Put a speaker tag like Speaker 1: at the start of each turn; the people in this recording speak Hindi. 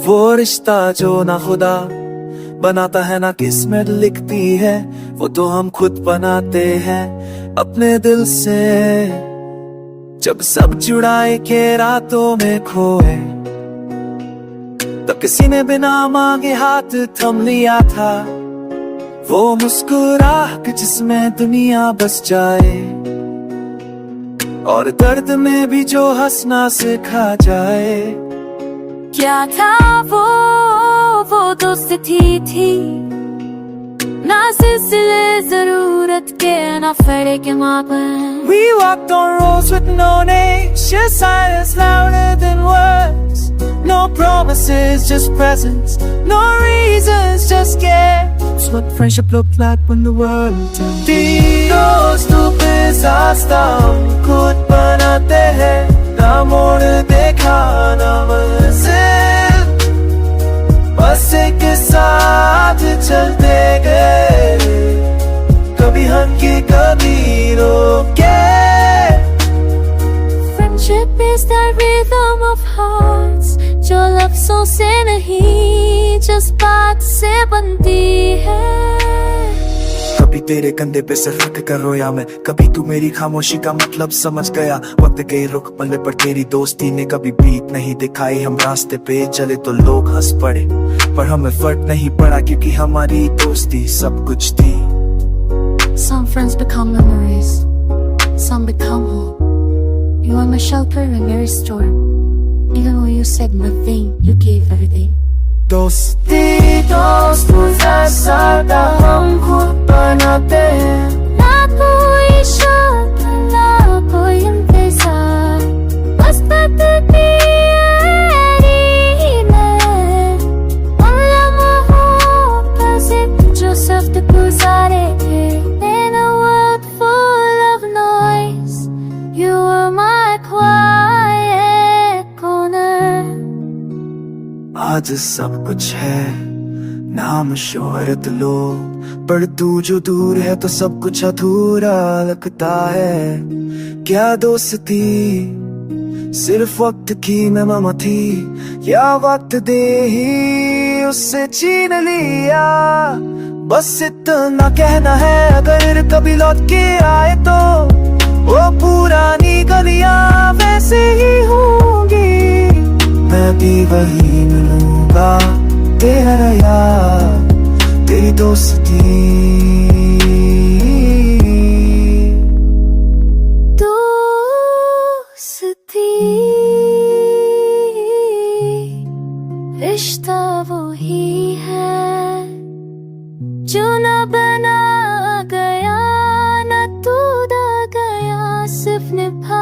Speaker 1: वो रिश्ता जो ना खुदा बनाता है ना किस्मत लिखती है, वो तो हम खुद बनाते हैं अपने दिल से। जब सब जुड़ाए के रातों में खोए, तब किसी ने बिना मांगे हाथ थम लिया था। वो मुस्कुराहट जिसमें दुनिया बस जाए, और दर्द में भी जो हंसना सिखा जाए।
Speaker 2: क्या था वो दोस्ती थी, ना सिलसिले जरूरत के ना फड़े के मापन।
Speaker 1: We walked on roads with no names, just silence louder than words. No promises, just presence, no reasons, just games. What friendship looked like when the world turned. दोस्तों पे रास्ता हम खुद बनाते हैं, ना मोड़ देखा ना मंजिल, बस एक साथ चलते गए, कभी हंके कभी रोके।
Speaker 2: Friendship is the rhythm of hearts, जो लफ्जों से नहीं just बात से बनती है।
Speaker 1: कभी तेरे कंधे पे सिर रख कर रोया मैं, कभी तू मेरी खामोशी का मतलब समझ गया। वक्त गई रुख पल्ले पर तेरी दोस्ती ने कभी बीत नहीं दिखाई। हम रास्ते पे चले तो लोग हंस पड़े, पर हमें फर्क नहीं पड़ा क्योंकि हमारी दोस्ती सब कुछ थी।
Speaker 2: Some friends become memories, some become home. You are my shelter in every storm, even when you said nothing, you gave everything.
Speaker 1: दोस्ती दोस्त सादा हम खुद बनाते हैं,
Speaker 2: ना कोई शर्त ना कोई इंतजार, बस तकदीर में उन लम्हों का जिक्र जो सिर्फ गुजारे थे। In a world full of noise, you were my quiet corner.
Speaker 1: आज सब कुछ है, नाम शोहरत लोग, पर तू जो दूर है तो सब कुछ अधूरा लगता है। क्या दोस्ती सिर्फ वक्त की मेमोरी थी, या वक्त दे ही उससे छीन लिया। बस इतना कहना है, अगर कभी लौट के आए तो वो पुरानी गलियां वैसे ही होंगी। मैं भी वही मिलूंगा तेरा यार, तेरी दोस्ती।
Speaker 2: दोस्ती रिश्ता वो ही है जो न बना गया न टूटा गया, सिर्फ निभा